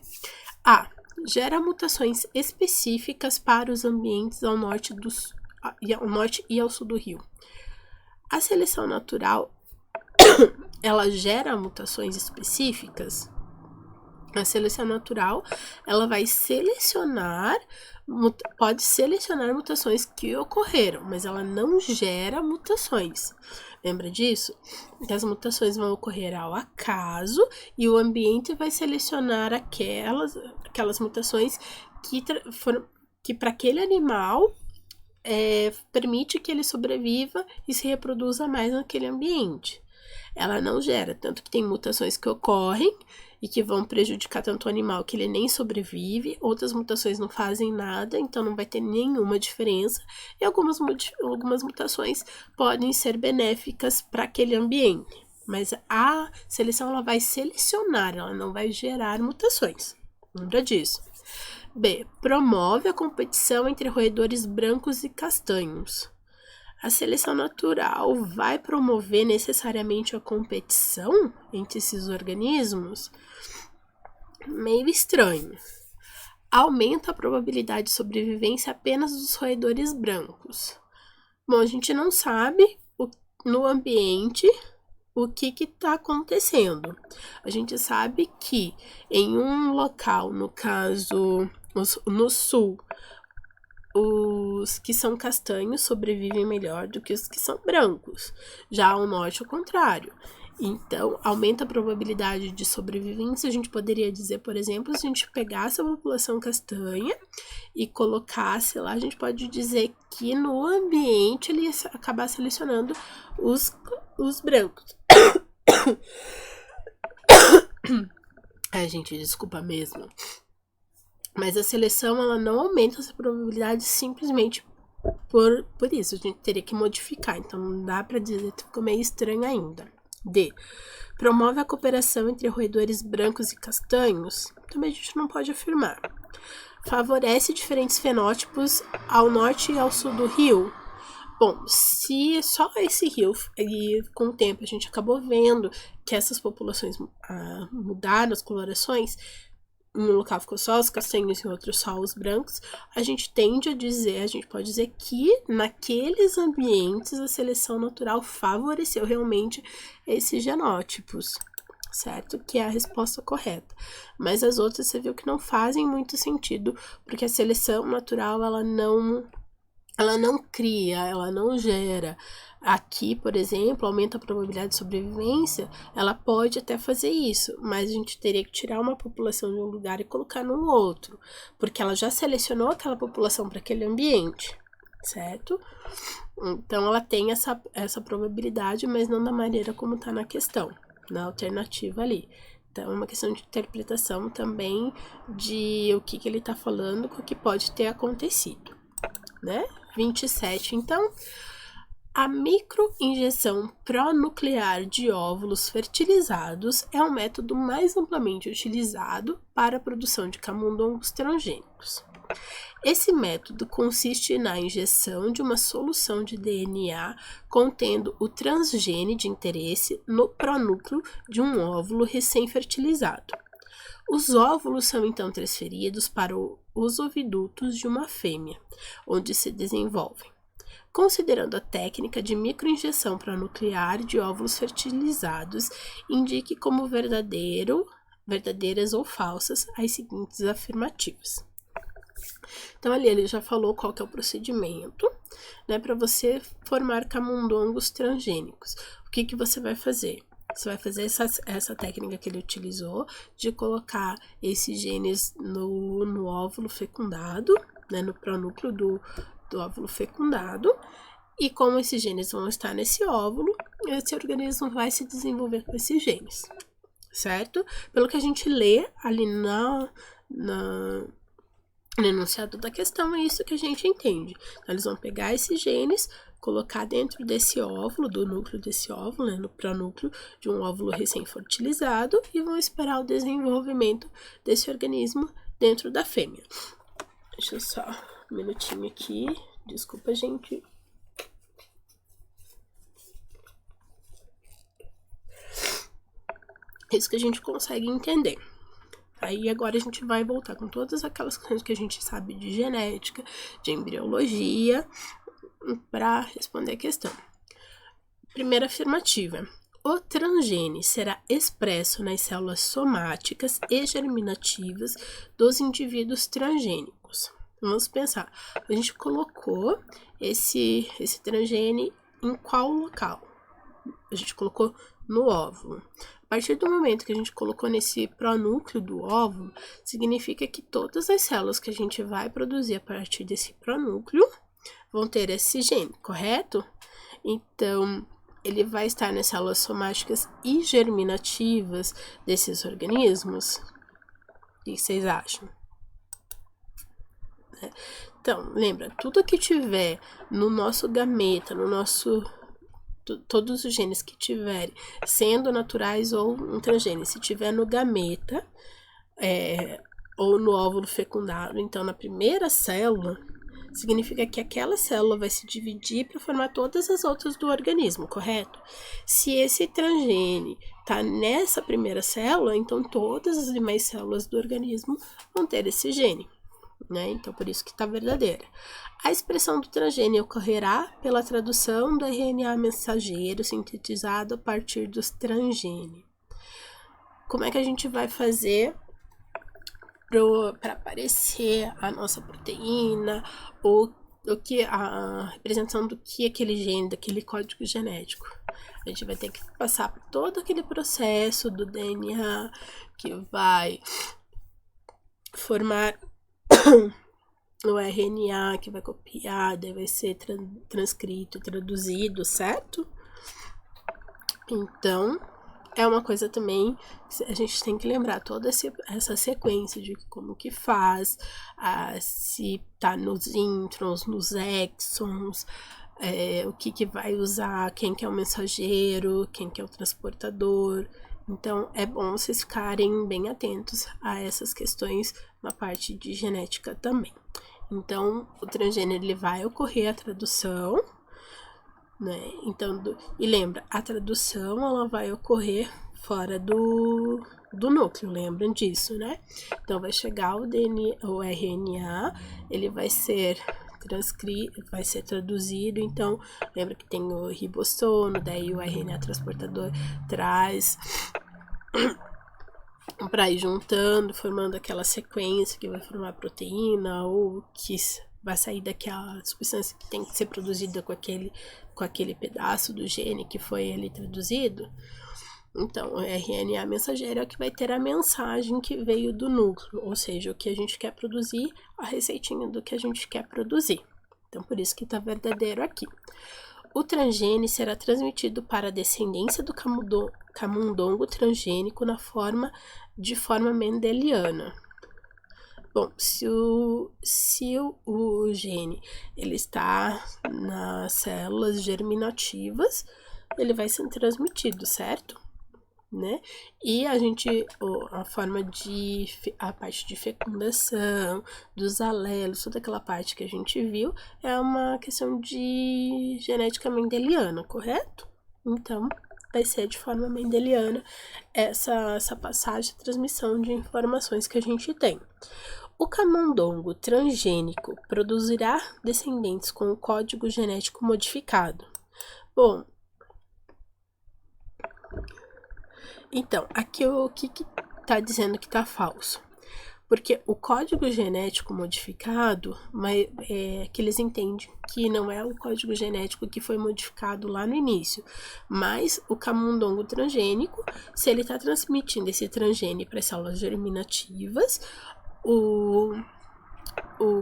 Speaker 1: A. Gera mutações específicas para os ambientes ao norte e ao sul do rio. A seleção natural, ela gera mutações específicas? A seleção natural, ela vai pode selecionar mutações que ocorreram, mas ela não gera mutações. Lembra disso? Que as mutações vão ocorrer ao acaso e o ambiente vai selecionar aquelas mutações que para aquele animal permite que ele sobreviva e se reproduza mais naquele ambiente. Ela não gera, tanto que tem mutações que ocorrem e que vão prejudicar tanto o animal que ele nem sobrevive, outras mutações não fazem nada, então não vai ter nenhuma diferença, e algumas mutações podem ser benéficas para aquele ambiente. Mas a seleção ela vai selecionar, ela não vai gerar mutações. Lembra disso? B. Promove a competição entre roedores brancos e castanhos. A seleção natural vai promover necessariamente a competição entre esses organismos? Meio estranho. Aumenta a probabilidade de sobrevivência apenas dos roedores brancos. Bom, a gente não sabe no ambiente o que está acontecendo. A gente sabe que em um local, no caso no sul, os que são castanhos sobrevivem melhor do que os que são brancos. Já ao norte, o contrário. Então, aumenta a probabilidade de sobrevivência. A gente poderia dizer, por exemplo, se a gente pegasse a população castanha e colocasse lá, a gente pode dizer que no ambiente ele ia acabar selecionando os brancos. Ai, gente, desculpa mesmo. Mas a seleção, ela não aumenta essa probabilidade simplesmente por isso. A gente teria que modificar. Então, não dá pra dizer que ficou meio estranho ainda. D. Promove a cooperação entre roedores brancos e castanhos? Também a gente não pode afirmar. Favorece diferentes fenótipos ao norte e ao sul do rio? Bom, se só esse rio, e com o tempo a gente acabou vendo que essas populações mudaram as colorações, em um local ficou só os castanhos e em outro só os brancos, a gente pode dizer que naqueles ambientes a seleção natural favoreceu realmente esses genótipos, certo? Que é a resposta correta. Mas as outras você viu que não fazem muito sentido, porque a seleção natural ela não cria, ela não gera. Aqui, por exemplo, aumenta a probabilidade de sobrevivência, ela pode até fazer isso, mas a gente teria que tirar uma população de um lugar e colocar no outro, porque ela já selecionou aquela população para aquele ambiente, certo? Então, ela tem essa probabilidade, mas não da maneira como está na questão, na alternativa ali. Então, é uma questão de interpretação também de o que ele está falando com o que pode ter acontecido, né? 27, então, a microinjeção pronuclear de óvulos fertilizados é o método mais amplamente utilizado para a produção de camundongos transgênicos. Esse método consiste na injeção de uma solução de DNA contendo o transgene de interesse no pronúcleo de um óvulo recém-fertilizado. Os óvulos são então transferidos para os ovidutos de uma fêmea, onde se desenvolvem. Considerando a técnica de microinjeção pranuclear de óvulos fertilizados, indique como verdadeiras ou falsas as seguintes afirmativas. Então, ali ele já falou qual que é o procedimento, né, para você formar camundongos transgênicos. O que que você vai fazer? Você vai fazer essa técnica que ele utilizou de colocar esses genes no óvulo fecundado, né, no pronúcleo do óvulo fecundado, e como esses genes vão estar nesse óvulo, esse organismo vai se desenvolver com esses genes, certo? Pelo que a gente lê ali no enunciado da questão, é isso que a gente entende. Então, eles vão pegar esses genes, colocar dentro desse óvulo, do núcleo desse óvulo, né, no pronúcleo de um óvulo recém-fertilizado, e vão esperar o desenvolvimento desse organismo dentro da fêmea. Deixa eu só um minutinho aqui. Desculpa, gente. Isso que a gente consegue entender. Aí agora a gente vai voltar com todas aquelas coisas que a gente sabe de genética, de embriologia, para responder a questão. Primeira afirmativa. O transgene será expresso nas células somáticas e germinativas dos indivíduos transgênicos. Vamos pensar, a gente colocou esse transgene em qual local? A gente colocou no óvulo. A partir do momento que a gente colocou nesse pronúcleo do óvulo, significa que todas as células que a gente vai produzir a partir desse pronúcleo vão ter esse gene, correto? Então, ele vai estar nas células somáticas e germinativas desses organismos? O que vocês acham? Então, lembra, tudo que tiver no nosso gameta, todos os genes que tiverem, sendo naturais ou um transgênio, se tiver no gameta ou no óvulo fecundado, então na primeira célula, significa que aquela célula vai se dividir para formar todas as outras do organismo, correto? Se esse transgene está nessa primeira célula, então todas as demais células do organismo vão ter esse gene, né? Então, por isso que está verdadeira. A expressão do transgene ocorrerá pela tradução do RNA mensageiro sintetizado a partir dos transgene. Como é que a gente vai fazer para aparecer a nossa proteína, ou a representação do que aquele gene, daquele código genético? A gente vai ter que passar por todo aquele processo do DNA que vai formar o RNA, que vai copiar, daí vai ser transcrito e traduzido, certo? Então, é uma coisa também que a gente tem que lembrar toda essa sequência de como que faz, se tá nos introns, nos exons, o que vai usar, quem que é o mensageiro, quem que é o transportador. Então, é bom vocês ficarem bem atentos a essas questões na parte de genética também. Então, o transgênero ele vai ocorrer a tradução, né? Então, e lembra, a tradução ela vai ocorrer fora do núcleo, lembram disso, né? Então, vai chegar o RNA, ele vai ser vai ser traduzido, então lembra que tem o ribossomo, daí o RNA transportador traz para ir juntando, formando aquela sequência que vai formar a proteína, ou que vai sair daquela substância que tem que ser produzida com aquele pedaço do gene que foi ali traduzido. Então, o RNA mensageiro é o que vai ter a mensagem que veio do núcleo, ou seja, o que a gente quer produzir, a receitinha do que a gente quer produzir. Então, por isso que está verdadeiro aqui. O transgene será transmitido para a descendência do camundongo transgênico de forma mendeliana. Bom, se o gene ele está nas células germinativas, ele vai ser transmitido, certo? Né? E a parte de fecundação, dos alelos, toda aquela parte que a gente viu, é uma questão de genética mendeliana, correto? Então, vai ser de forma mendeliana essa passagem e transmissão de informações que a gente tem. O camundongo transgênico produzirá descendentes com o código genético modificado. Bom, então, aqui o que está dizendo que está falso? Porque o código genético modificado, que eles entendem que não é o código genético que foi modificado lá no início, mas o camundongo transgênico, se ele está transmitindo esse transgene para as células germinativas, o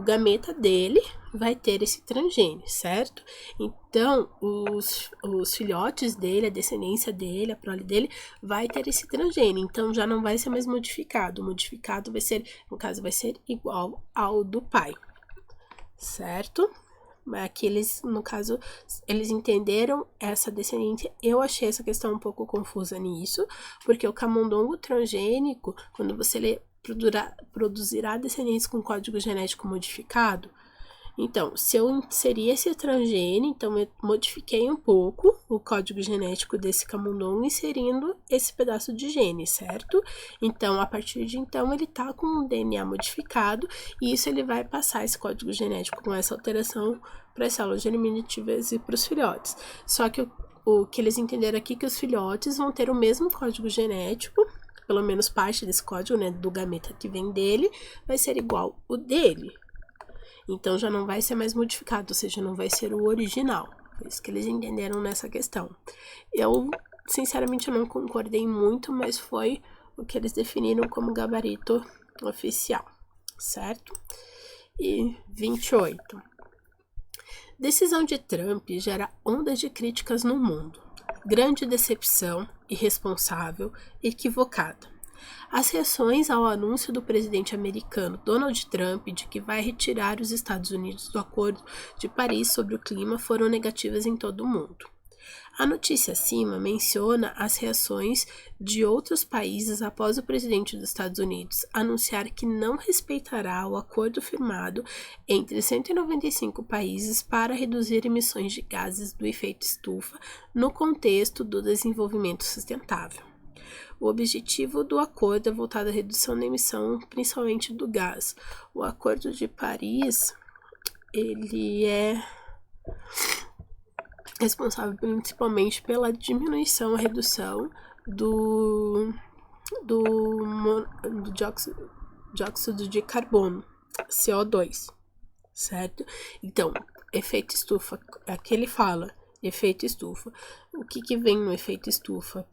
Speaker 1: gameta dele vai ter esse transgene, certo? Então, os filhotes dele, a descendência dele, a prole dele, vai ter esse transgene. Então, já não vai ser mais modificado. O modificado vai ser, no caso, vai ser igual ao do pai, certo? Aqui eles, no caso, eles entenderam essa descendência. Eu achei essa questão um pouco confusa nisso, porque o camundongo transgênico, quando você lê produzirá descendentes com código genético modificado. Então, se eu inserir esse transgene, então eu modifiquei um pouco o código genético desse camundongo, inserindo esse pedaço de gene, certo? Então, a partir de então, ele tá com um DNA modificado, e isso ele vai passar esse código genético com essa alteração para as células germinativas e para os filhotes. Só que o que eles entenderam aqui é que os filhotes vão ter o mesmo código genético, pelo menos parte desse código, né, do gameta que vem dele, vai ser igual o dele. Então, já não vai ser mais modificado, ou seja, não vai ser o original. Foi isso que eles entenderam nessa questão. Eu, sinceramente, eu não concordei muito, mas foi o que eles definiram como gabarito oficial, certo? E 28. Decisão de Trump gera ondas de críticas no mundo. Grande decepção, irresponsável, equivocada. As reações ao anúncio do presidente americano Donald Trump de que vai retirar os Estados Unidos do Acordo de Paris sobre o clima foram negativas em todo o mundo. A notícia acima menciona as reações de outros países após o presidente dos Estados Unidos anunciar que não respeitará o acordo firmado entre 195 países para reduzir emissões de gases do efeito estufa no contexto do desenvolvimento sustentável. O objetivo do acordo é voltado à redução da emissão, principalmente do gás. O Acordo de Paris, ele é responsável principalmente pela diminuição, a redução do dióxido de carbono, CO2, certo? Então, efeito estufa, aqui ele fala, efeito estufa. O que vem no efeito estufa?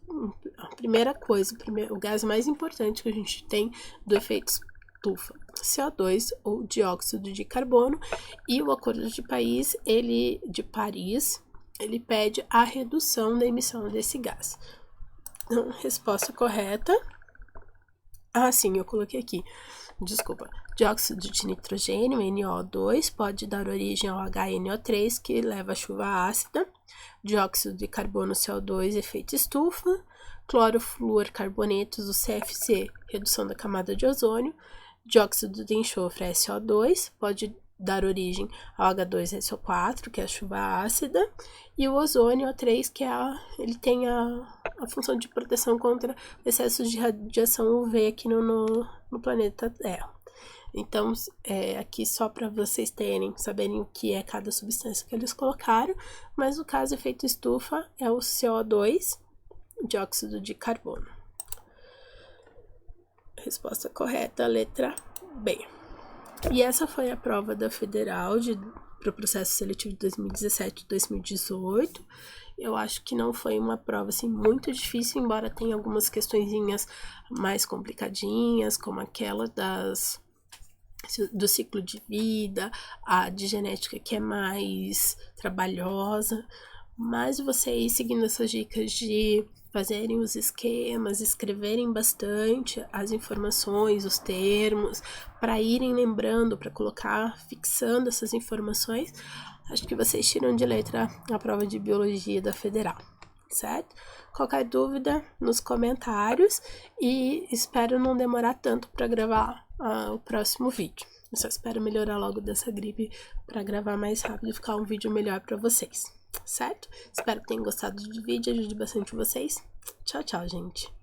Speaker 1: A primeira coisa, o gás mais importante que a gente tem do efeito estufa, CO2 ou dióxido de carbono, e o Acordo de Paris, ele pede a redução da emissão desse gás. Então, resposta correta. Sim, eu coloquei aqui. Desculpa. Dióxido de nitrogênio, NO2, pode dar origem ao HNO3, que leva a chuva ácida. Dióxido de carbono, CO2, efeito estufa. Clorofluorcarbonetos, o CFC, redução da camada de ozônio. Dióxido de enxofre, SO2, pode dar origem ao H2SO4, que é a chuva ácida, e o ozônio O3, que ele tem a função de proteção contra excessos de radiação UV aqui no planeta Terra. Então, aqui só para vocês saberem o que é cada substância que eles colocaram, mas no caso, efeito estufa é o CO2, dióxido de carbono. Resposta correta, letra B. E essa foi a prova da Federal para o processo seletivo de 2017 e 2018. Eu acho que não foi uma prova assim, muito difícil, embora tenha algumas questõezinhas mais complicadinhas, como aquela do ciclo de vida, a de genética que é mais trabalhosa. Mas vocês seguindo essas dicas de fazerem os esquemas, escreverem bastante as informações, os termos, para irem lembrando, para colocar, fixando essas informações, acho que vocês tiram de letra a prova de biologia da Federal, certo? Qualquer dúvida, nos comentários, e espero não demorar tanto para gravar o próximo vídeo. Eu só espero melhorar logo dessa gripe para gravar mais rápido e ficar um vídeo melhor para vocês. certo? Espero que tenham gostado do vídeo, ajude bastante vocês. Tchau, tchau, gente.